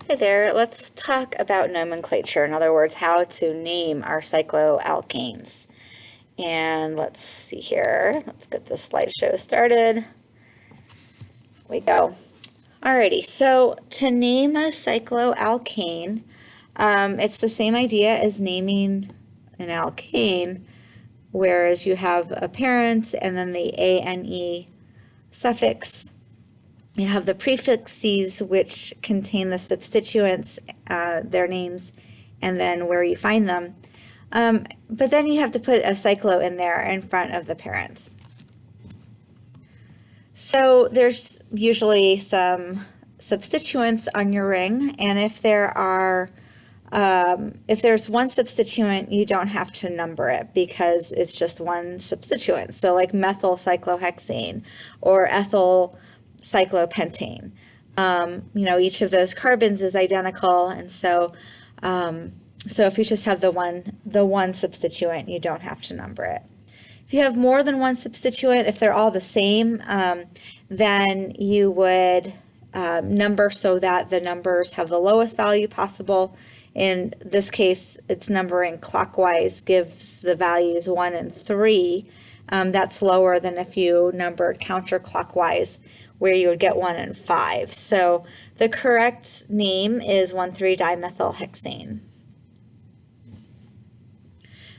Hi there, let's talk about nomenclature. In other words, how to name our cycloalkanes. And let's see here. Let's get the slideshow started. We go. Alrighty, so to name a cycloalkane, it's the same idea as naming an alkane, whereas you have a parent and then the ane suffix. You have the prefixes, which contain the substituents, their names, and then where you find them. But then you have to put a cyclo in there in front of the parents. So there's usually some substituents on your ring, and if there's one substituent, you don't have to number it because it's just one substituent. So like methyl cyclohexane or ethyl cyclopentane. Each of those carbons is identical, and so if you just have the one substituent, you don't have to number it. If you have more than one substituent, if they're all the same, then you would number so that the numbers have the lowest value possible. In this case, it's numbering clockwise, gives the values 1 and 3. That's lower than if you numbered counterclockwise, where you would get 1 and 5. So the correct name is 1,3-dimethylhexane.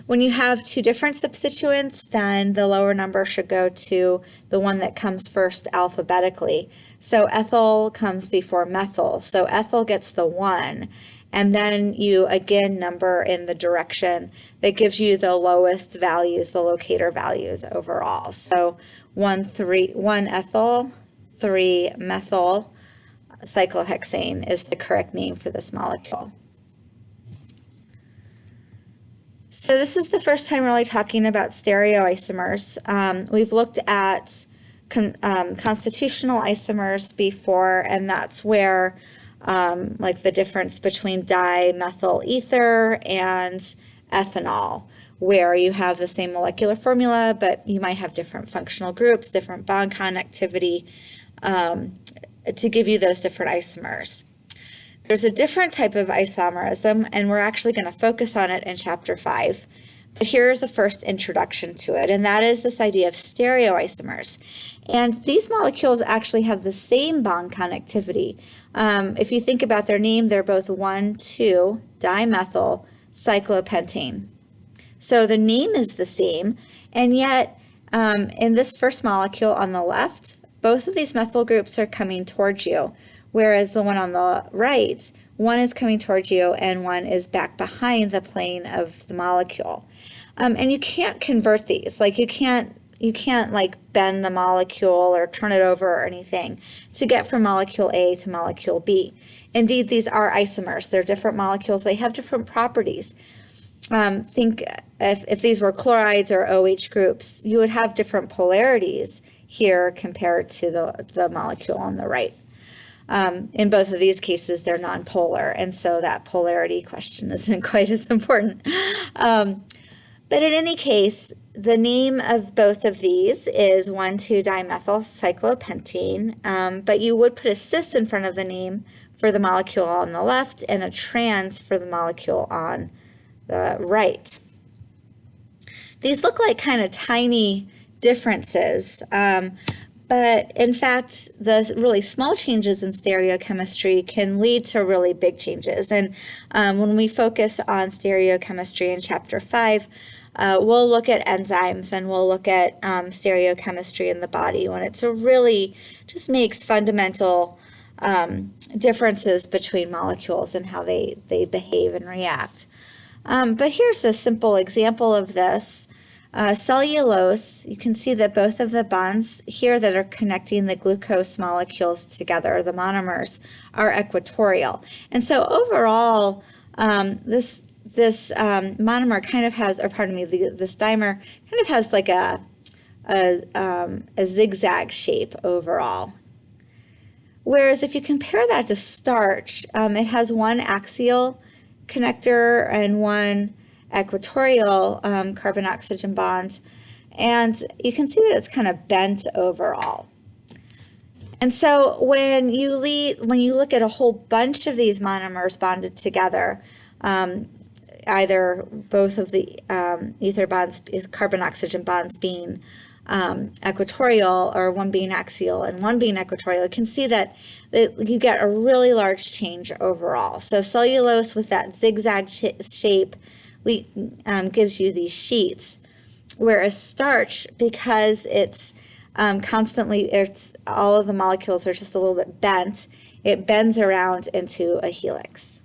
When you have two different substituents, then the lower number should go to the one that comes first alphabetically. So ethyl comes before methyl. So ethyl gets the 1, and then you again number in the direction that gives you the lowest values, the locator values overall. So 1 ethyl, 3 methyl cyclohexane is the correct name for this molecule. So this is the first time really talking about stereoisomers. We've looked at constitutional isomers before, and that's where like the difference between dimethyl ether and ethanol, where you have the same molecular formula, but you might have different functional groups, different bond connectivity to give you those different isomers. There's a different type of isomerism, and we're actually going to focus on it in Chapter 5. But here's the first introduction to it, and that is this idea of stereoisomers. And these molecules actually have the same bond connectivity. If you think about their name, they're both 1,2-dimethyl cyclopentane. So the name is the same, and yet in this first molecule on the left, both of these methyl groups are coming towards you, whereas the one on the right, one is coming towards you and one is back behind the plane of the molecule. And you can't convert these, like you can't like bend the molecule or turn it over or anything to get from molecule A to molecule B. Indeed, these are isomers. They're different molecules. They have different properties. Think if these were chlorides or OH groups, you would have different polarities here compared to the molecule on the right. In both of these cases, they're nonpolar, and so that polarity question isn't quite as important. But in any case, the name of both of these is 1,2-dimethyl cyclopentane, but you would put a cis in front of the name for the molecule on the left and a trans for the molecule on the right. These look like kind of tiny differences. But in fact, the really small changes in stereochemistry can lead to really big changes. And when we focus on stereochemistry in Chapter 5, we'll look at enzymes and we'll look at stereochemistry in the body when it's really just makes fundamental differences between molecules and how they behave and react. But here's a simple example of this. Cellulose, you can see that both of the bonds here that are connecting the glucose molecules together, the monomers, are equatorial. And so overall, this monomer kind of has, or pardon me, this dimer kind of has like a zigzag shape overall. Whereas if you compare that to starch, it has one axial connector and one equatorial carbon-oxygen bond, and you can see that it's kind of bent overall. And so when you look at a whole bunch of these monomers bonded together, either both of the ether bonds, carbon oxygen bonds being equatorial, or one being axial and one being equatorial, you can see that you get a really large change overall. So cellulose with that zigzag shape gives you these sheets, whereas starch, because it's all of the molecules are just a little bit bent, it bends around into a helix.